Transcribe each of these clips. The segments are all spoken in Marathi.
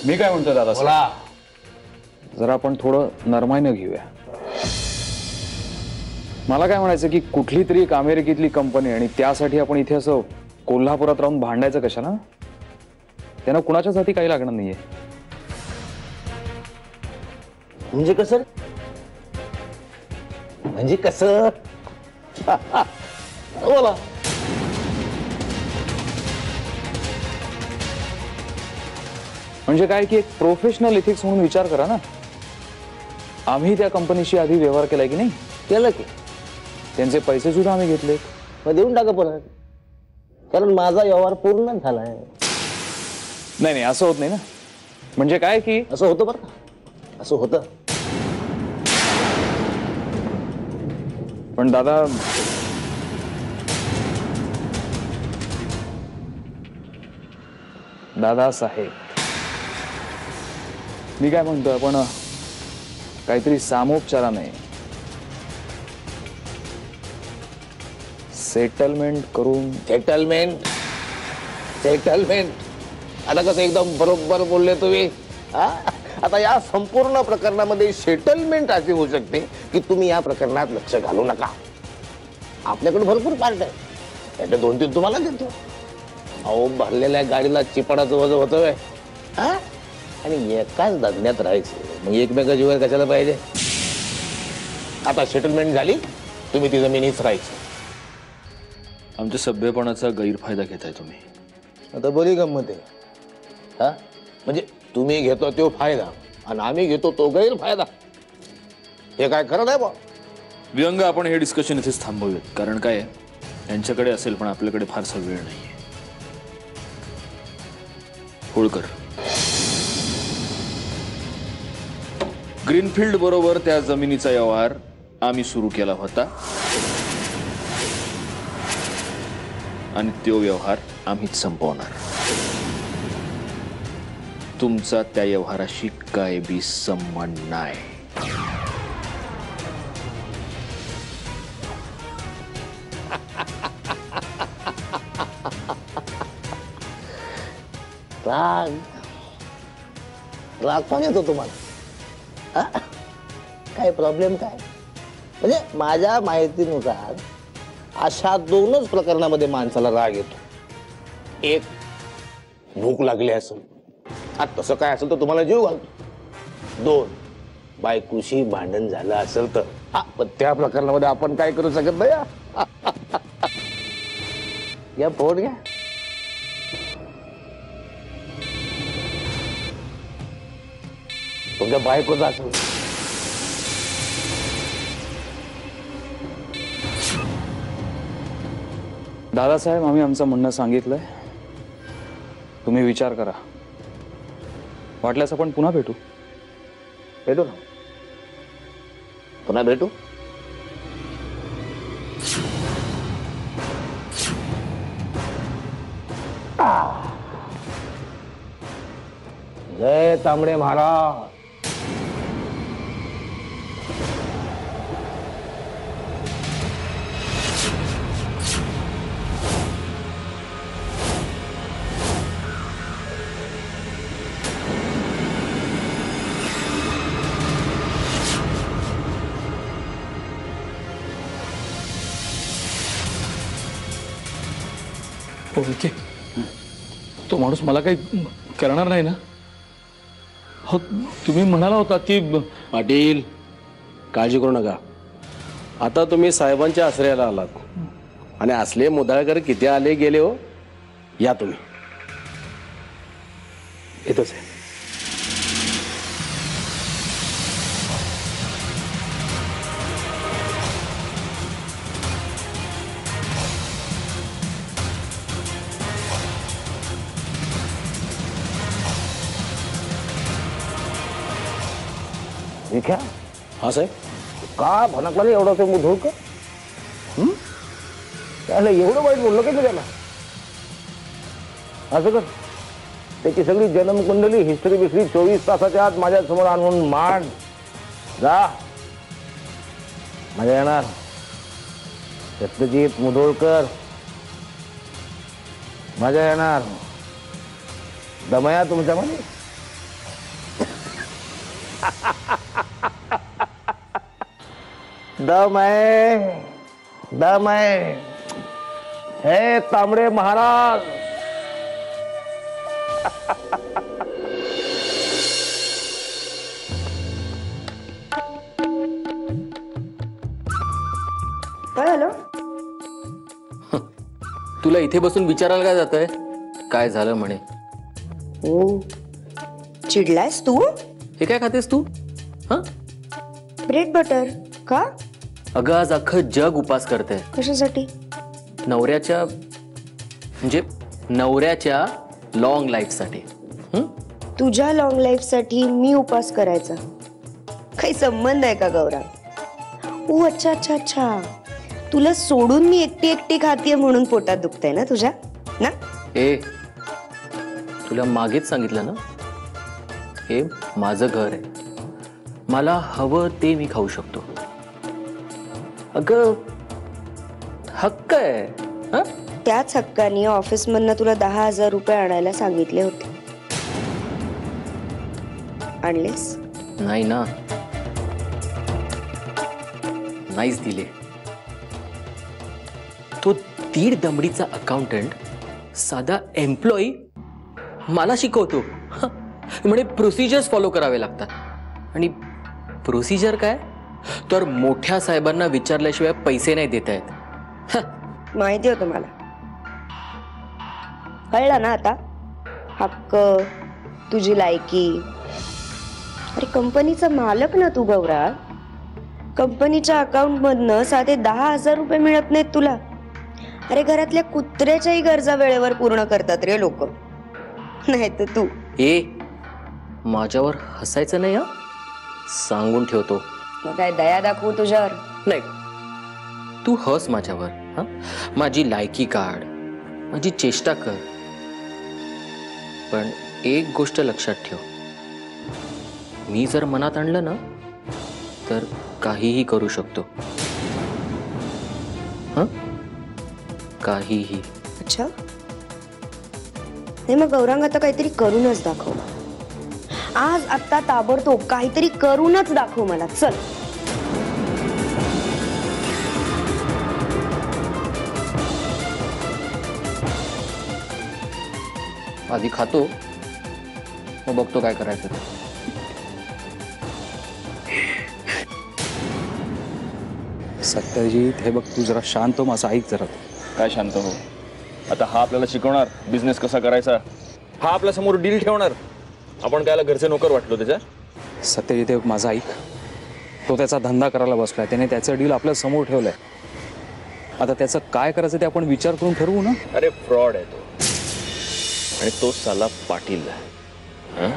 मी काय म्हणतो दादा, बोला. जरा आपण थोडं नरमाईनं घेऊया. मला काय म्हणायचं की कुठली तरी एक अमेरिकेतली कंपनी आणि त्यासाठी आपण इथे असं कोल्हापुरात राहून भांडायचं कशाला? त्यांना कुणाच्याच हाती काही लागणार नाहीये. म्हणजे कसं? म्हणजे कसं? बोला. म्हणजे काय की एक प्रोफेशनल एथिक्स म्हणून विचार करा ना. आम्ही त्या कंपनीशी आधी व्यवहार केलाय की नाही? केलं की. त्यांचे पैसे सुद्धा आम्ही घेतले. मग देऊन टाका परत, कारण माझा व्यवहार पूर्ण झालाय. नाही नाही, असं होत नाही ना. म्हणजे काय की असं होतं बरं का, असं होतं. पण दादा, दादा साहेब, मी काय म्हणतोय, आपण काहीतरी सामोपचाराने सेटलमेंट करून. सेटलमेंट आता कसं एकदम बरोबर बोलले तुम्ही. आता या संपूर्ण प्रकरणामध्ये सेटलमेंट अशी होऊ शकते की तुम्ही या प्रकरणात लक्ष घालू नका. आपल्याकडे भरपूर पार्ट आहे, त्याच्या 2-3 तुम्हाला देतो. अहो, भरलेल्या गाडीला चिपडाचं वजन होतं आणि एकाच दगण्यात राहायचं, मग एकमेकाची वर कशाला पाहिजे. आता सेटलमेंट झाली, तुम्ही ती जमिनीच राहायचं. आमच्या सभ्यपणाचा गैरफायदा घेताय तुम्ही. आता बरी गंमत आहे. म्हणजे तुम्ही घेतो तो फायदा आणि आम्ही घेतो तो गैरफायदा. हे काय खरं नाही बा. व्यंग, आपण हे डिस्कशन इथेच थांबवूयात, कारण काय यांच्याकडे असेल पण आपल्याकडे फारसा वेळ नाहीये. होळकर, ग्रीनफील्ड बरोबर त्या जमिनीचा व्यवहार आम्ही सुरू केला होता आणि तो व्यवहार आम्हीच संपवणार. तुमचा त्या व्यवहाराशी काय बी संबंध नाही. राग पण येतो तुम्हाला? काय प्रॉब्लेम काय? म्हणजे माझ्या माहितीनुसार अशा 2च प्रकरणामध्ये माणसाला राग येतो. एक, भूक लागली असेल, तसं काय असेल तर तुम्हाला जीव घालतो. 2, बायकोशी भांडण झालं असेल तर. पण त्या प्रकरणामध्ये आपण काय करू शकत नाही. या फोन घ्या. तुमच्या बायकोचा असेल. दादासाहेब, आम्ही आमचं म्हणणं सांगितलंय. तुम्ही विचार करा. वाटल्यास आपण पुन्हा भेटू ना. पुन्हा भेटू. जय तांबडे महाराज. ओके, तो माणूस मला काही करणार नाही ना? हो, तुम्ही म्हणाला होता की. पाटील, काळजी करू नका. आता तुम्ही साहेबांच्या आश्रयाला आलात आणि असले मुदाळकर किती आले गेले हो. या तुम्ही. येतच आहे. विख्या, हा साहेब, का भनकला एवढा तो मुधोळकर? त्याला एवढं वाईट बोललो की मी त्याला? असं कर, त्याची सगळी जन्मकुंडली, हिस्ट्री बिस्ट्री 24 तासाच्या आत माझ्या समोर आणून मांड. जा, मजा येणार. सत्यजित मुधोळकर, मजा येणार. दमया तुमच्यामध्ये. दम आहे, दम आहे. हे तांबडे महाराज, काय झालं? तुला इथे बसून विचारायला काय जातंय? काय झालं म्हणे? हो, चिडलायस तू? हे काय खातेस तू? हा? ब्रेड बटर का? अगं आज अख्खं जग उपास करतंय कशासाठी? नवऱ्याच्या म्हणजे नवऱ्याच्या लॉंग लाईफसाठी. तुझ्या लॉंग लाईफ साठी मी उपास करायचा काही संबंध आहे का गौरव? ओ अच्छा अच्छा अच्छा, तुला सोडून मी एकटी एकटी खातीये म्हणून पोटात दुखतंय ना तुझ्या ना? ए तुला मागेच सांगितलं ना, हे माझं घर आहे, मला हवं ते मी खाऊ शकतो. अगं हक्क आहे. हा? त्याच हक्काने ऑफिस मधनं तुला 10,000 रुपये आणायला सांगितले होते. आणलेस? नाही ना, नाहीच दिले. तो 1.5 दमडीचा अकाउंटंट साधा एम्प्लॉई मला शिकवतो. म्हणे प्रोसिजर्स फॉलो करावे लागतात. आणि प्रोसिजर काय तर मोठ्या साहेबांना विचारल्याशिवाय पैसे नाही देता येत. माहिती होतं मला. कळलं ना आता? हक्क, तुझी लायकी. अरे कंपनीचा मालक ना तू गौरा. कंपनीच्या अकाउंट मधनं साधे 10,000 रुपये मिळत नाहीत तुला. अरे घरातल्या कुत्र्याच्याही गरजा वेळेवर पूर्ण करतात रे लोक. नाही तर तू ए माझ्यावर हसायचं नाही हा, सांगून ठेवतो. मग काय दया दाखवू तुझ्यावर? नाही, तू हस माझ्यावर. हा, माझी लायकी काढ, माझी चेष्टा कर, पण एक गोष्ट लक्षात ठेव, मी जर मनात आणलं ना तर काहीही करू शकतो. हा, काहीही. अच्छा, नाही मग गौरांग आता काहीतरी करूनच दाखव. आज आता ताबडतोब काहीतरी करूनच दाखव मला. चल. आधी खातो, मग बघतो काय करायचं ते. सत्यजित हे बघ, तू जरा शांत हो, माझं ऐक जरा. काय शांत हो? आता हा आपल्याला शिकवणार बिझनेस कसा करायचा, हा आपल्या समोर डील ठेवणार. आपण कायला घरचे नोकर वाटलो त्याच्या? सत्यजित हे बघ, माझं ऐक. तो त्याचा धंदा करायला बसलाय, त्याने त्याचं डील आपल्या समोर ठेवलंय. आता त्याचं काय करायचं ते आपण विचार करून ठरवू ना. अरे फ्रॉड आहे तो, आणि तो साला पाटील आहे.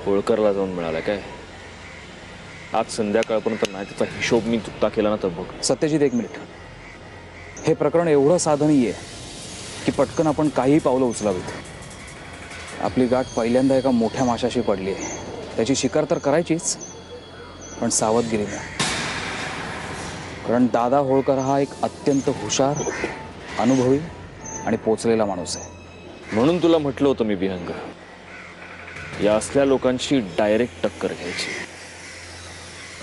होळकरला जाऊन मिळाला काय? आज संध्याकाळपर्यंत नाही त्याचा हिशोब मी चुकता केला ना तर बघ. सत्यजित एक मिनिट. हे प्रकरण एवढं साधनीय आहे की पटकन आपण काही पावलं उचलावीत. आपली गाठ पहिल्यांदा एका मोठ्या माशाशी पडली आहे. त्याची शिकार तर करायचीच, पण सावधगिरीने. कारण दादा होळकर हा एक अत्यंत हुशार, अनुभवी आणि पोचलेला माणूस आहे. म्हणून तुला म्हटलं होतं मी विहंग, या असल्या लोकांशी डायरेक्ट टक्कर घ्यायची,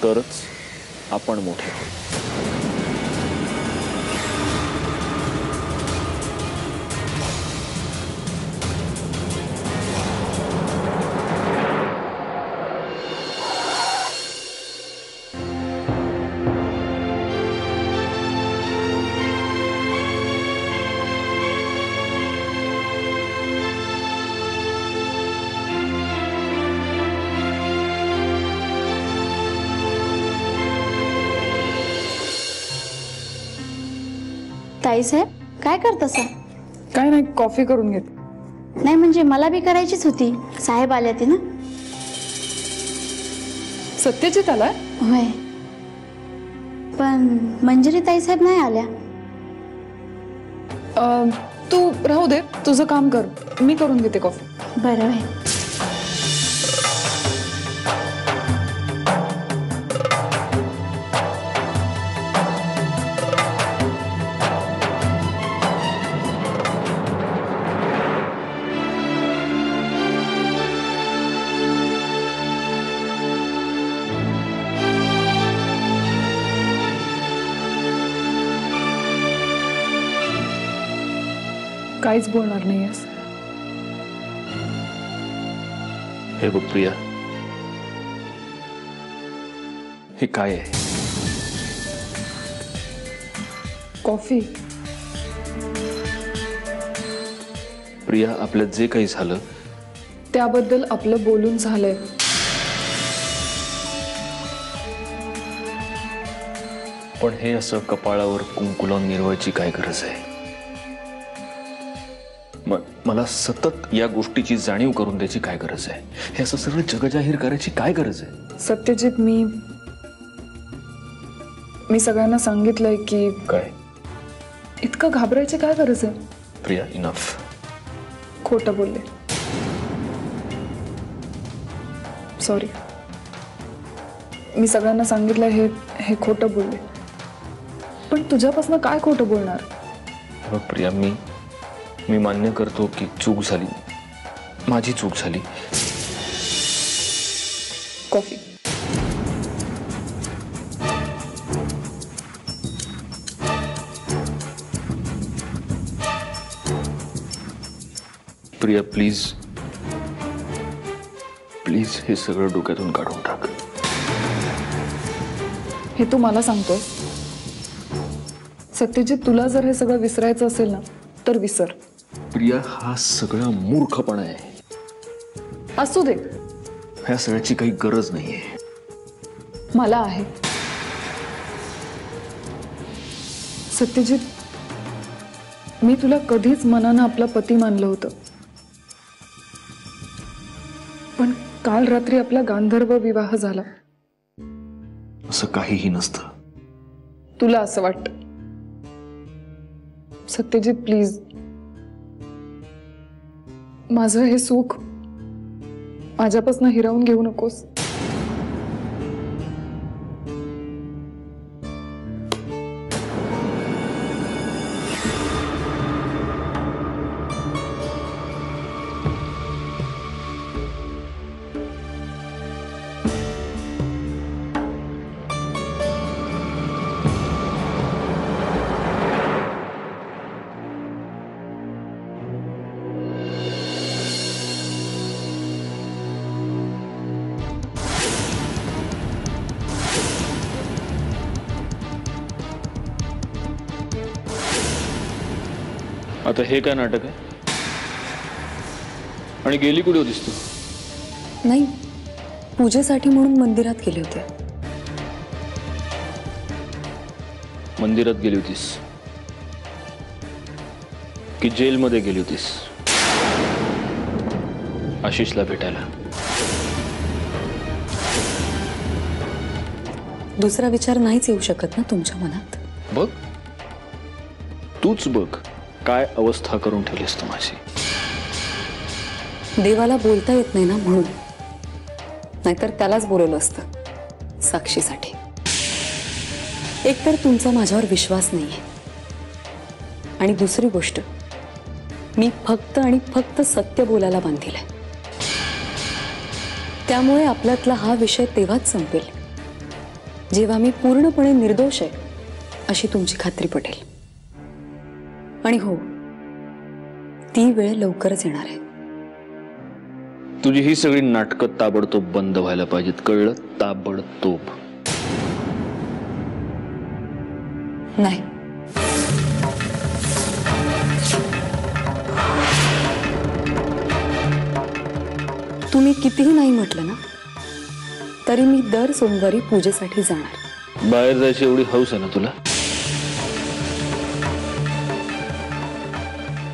तरच आपण मोठे होऊ. ताईसाहेब काय करतसा? काय नाही, कॉफी करून घेत. नाही म्हणजे मला बी करायचीच होती. साहेब आले ते ना. सत्यजित आलाय? होय, पण मंजिरी ताईसाहेब नाही आल्या. तू राहू दे, तुझं काम कर, मी करून घेते कॉफी. बरं आहे. काहीच बोलणार नाहीयेस? हे बघ प्रिया, हे काय आहे? कॉफी. प्रिया, आपल्यात जे काही झालं त्याबद्दल आपलं बोलून झालंय. पण हे असं कपाळावर कुंकू लावून मिरवायची काय गरज आहे? मला सतत या गोष्टीची जाणीव करून द्यायची काय गरज आहे? हे असं सगळं जगजाहीर करायची काय गरज आहे? सत्यजित, मी सगळ्यांना सांगितलंय की काय? इतकं घाबरायची काय गरज आहे? प्रिया, इनफ. खोटं बोलले. सॉरी. मी सगळ्यांना सांगितलंय हे खोटं बोलले. पण तुझ्यापासून काय खोटं बोलणार? बघ प्रिया, मी मान्य करतो की चूक झाली, माझी चूक झाली. कॉफी. प्रिया, प्लीज प्लीज हे सगळं डोक्यातून काढून टाक. हे तू मला सांगतोय? सत्यजित, तुला जर हे सगळं विसरायचं असेल ना तर विसर. प्रिया, हा सगळा मूर्खपणा आहे. असू दे. ह्या सगळ्याची काही गरज नाहीये. मला आहे. सत्यजित, मी तुला कधीच मनानं आपला पती मानलं होतं. पण काल रात्री आपला गांधर्व विवाह झाला. असं काहीही नसतं. तुला असं वाटतं. सत्यजित, प्लीज, माझं हे सुख माझ्यापासून हिरावून घेऊ नकोस. आता हे काय नाटक आहे? आणि गेली कुठे होतीस तू? नाही, पूजेसाठी म्हणून मंदिरात गेले होते. मंदिरात गेली होतीस की जेलमध्ये गेली होतीस आशिषला भेटायला? दुसरा विचार नाहीच येऊ शकत ना तुमच्या मनात? बघ, तूच बघ काय अवस्था करून ठेवलीस तू माझी. देवाला बोलता येत नाही ना म्हणून, नाहीतर त्यालाच बोलवलं असतं साक्षीसाठी. एकतर तुमचा माझ्यावर विश्वास नाहीये, आणि दुसरी गोष्ट, मी फक्त आणि फक्त सत्य बोलायला बांधीलंय. त्यामुळे आपल्यातला हा विषय तेव्हाच संपेल जेव्हा मी पूर्णपणे निर्दोष आहे अशी तुमची खात्री पटेल. आणि हो, ती वेळ लवकरच येणार आहे. तुझी ही सगळी नाटकं ताबडतोब बंद व्हायला पाहिजेत, कळलं? ताबडतोब. नाही, तुम्ही कितीही नाही म्हटलं ना तरी मी दर सोमवारी पूजेसाठी जाणार. बाहेर जायची एवढी हौस आहे ना तुला?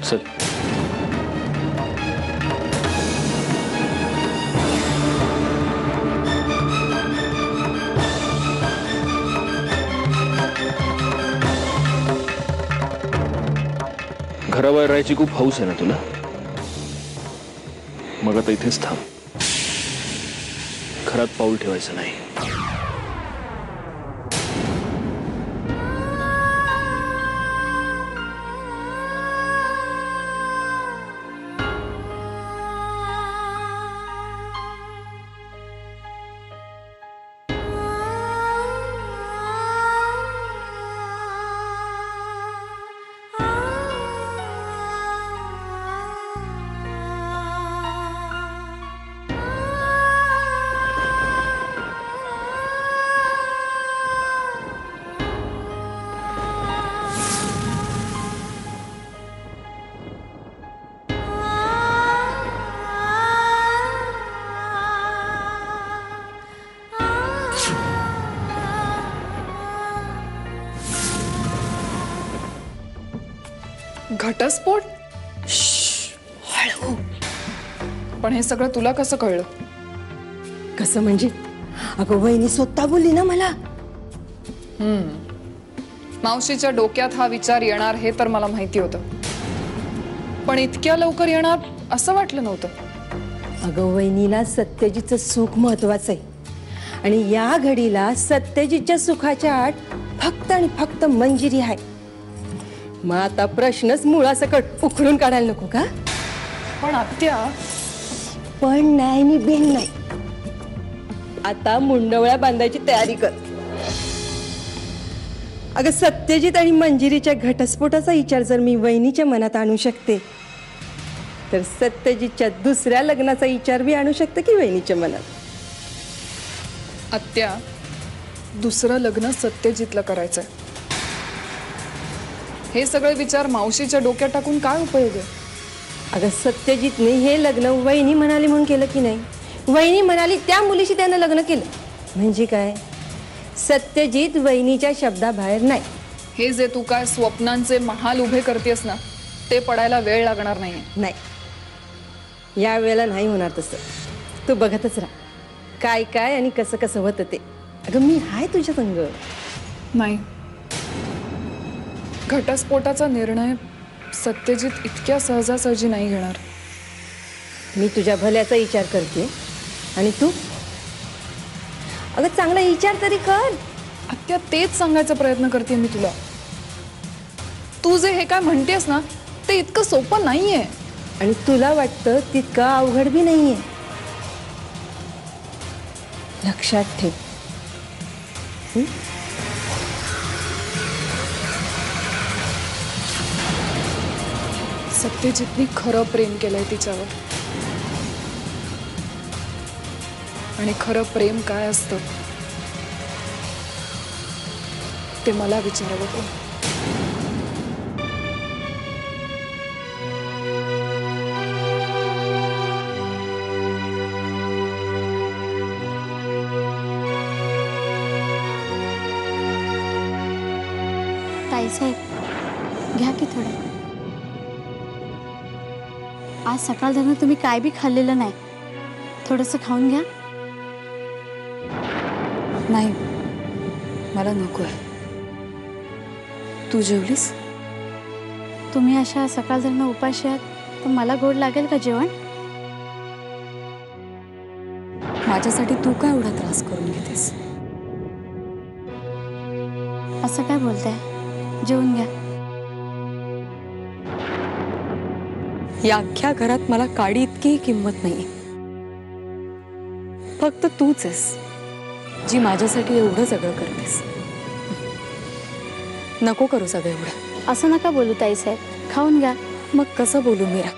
चल. घराबाहेर राहायची खूप हौस आहे ना तुला? मग आता इथेच थांब. घरात पाऊल ठेवायचं नाही. घटस्फोट? हळू. पण हे सगळं तुला कसं कळलं? कसं म्हणजे? अगं वहिनी स्वतः बोलली ना मला. मावशीच्या डोक्यात हा विचार येणार हे तर मला माहिती होतं, पण इतक्या लवकर येणार असं वाटलं नव्हतं. अगं वहिनीला सत्यजितचं सुख महत्वाचं आहे आणि या घडीला सत्यजितच्या सुखाच्या आड फक्त आणि फक्त मंजिरी आहे. मग आता प्रश्नच मुळासकट उखडून काढायला नको का? पण आत्या, पण नाही आणि बेन नाही. आता मुंडवळ्या बांधायची तयारी कर. अगं सत्यजित आणि मंजिरीच्या घटस्फोटाचा विचार जर मी वहिनीच्या मनात आणू शकते तर सत्यजितच्या दुसऱ्या लग्नाचा विचार बी आणू शकते की वहिनीच्या मनात. आत्या, दुसरं लग्न सत्यजितला करायचंय. हे सगळे विचार मावशीच्या डोक्यात टाकून काय उपयोग आहे? अगं सत्यजितने हे लग्न वहिनी म्हणाली म्हणून केलं की नाही? वहिनी म्हणाली त्या मुलीशी त्यानं लग्न केलं म्हणजे काय? सत्यजित वहिनीच्या शब्दाबाहेर नाही. हे जे तू काय स्वप्नांचे महाल उभे करतेस ना, ते पडायला वेळ लागणार नाहीये. नाही, या वेळेला नाही होणार तसं. तू बघतच राहा काय काय आणि कसं कसं होतं ते. अगं मी आहे तुझ्या संग. नाही, घटस्फोटाचा निर्णय सत्यजित इतक्या सहजासहजी नाही घेणार. मी तुझ्या भल्याचा विचार करते आणि तू अगं चांगला विचार तरी कर. आत्या, तेच सांगायचा प्रयत्न करते मी तुला. तू जे हे काय म्हणतेस ना, ते इतकं सोपं नाहीये. आणि तुला वाटतं तितकं अवघड बी नाहीये. लक्षात ठेव. सत्यजितने खरं प्रेम केलंय तिच्यावर, आणि खरं प्रेम काय असतं ते मला विचारावं कोण? ताईसाहेब, घ्या की थोडं. आज सकाळधरून तुम्ही काय बी खाल्लेलं नाही, थोडंसं खाऊन घ्या. नाही, मला नको आहे. तू जेवलीस? तुम्ही अशा सकाळधरून उपाशी आहात तर मला गोड लागेल का जेवण? माझ्यासाठी तू काय एवढा त्रास करून घेतेस? असं काय बोलताय? जेवून घ्या. या अख्ख्या घरात मला काडी इतकीही किंमत नाही. फक्त तूच आहेस जी माझ्यासाठी एवढं सगळं करतेस. नको करू सगळं एवढं. असं नका बोलू ताईसाहेब, खाऊन घ्या. मग कसं बोलू मीरा?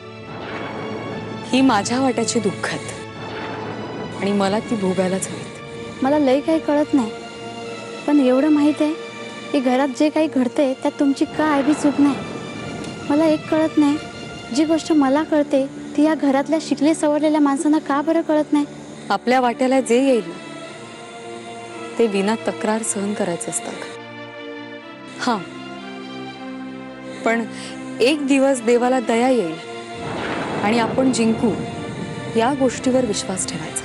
ही माझ्या वाट्याची दुःख आहेत आणि मला ती भोगायलाच हवीत. मला लय काही कळत नाही, पण एवढं माहित आहे की घरात जे काही घडते त्यात तुमची काय बी चूक नाही. मला एक कळत नाही, जी गोष्ट मला कळते ती या घरातल्या शिकले सवरलेल्या माणसांना का बरं कळत नाही? आपल्या वाट्याला जे येईल ते विना तक्रार सहन करायचं असतं. हां, पण एक दिवस देवाला दया येईल आणि आपण जिंकू या गोष्टीवर विश्वास ठेवायचा.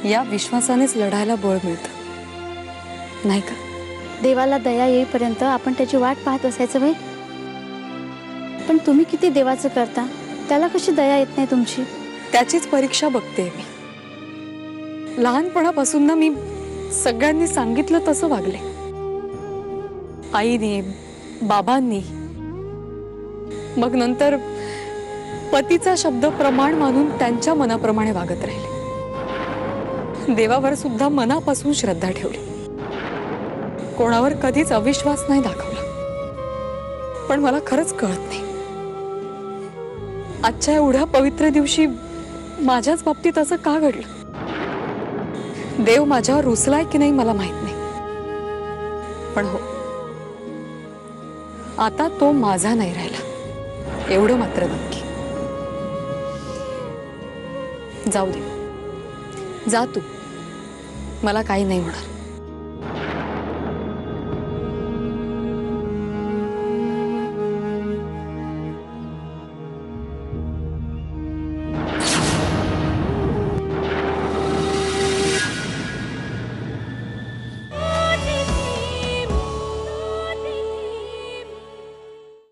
या विश्वासानेच लढायला बळ मिळतं, नाही का? देवाला दया येईपर्यंत आपण त्याची वाट पाहत असायचं बाई. पण तुम्ही किती देवाचं करता, त्याला कशी दया येत नाही तुमची? त्याचीच परीक्षा बघते मी. लहानपणापासून ना मी सगळ्यांनी सांगितलं तसं वागले. आईने, बाबांनी, मग नंतर पतीचा शब्द प्रमाण मानून त्यांच्या मनाप्रमाणे वागत राहिले. देवावर सुद्धा मनापासून श्रद्धा ठेवली. कोणावर कधीच अविश्वास नाही दाखवला. पण मला खरंच कळत नाही, आजच्या एवढ्या पवित्र दिवशी माझ्याच बाबतीत असं का घडलं? देव माझ्यावर रुसलाय की नाही मला माहित नाही, पण हो, आता तो माझा नाही राहिला एवढं मात्र नक्की. जाऊ दे, जा तू, मला काही नाही होणार.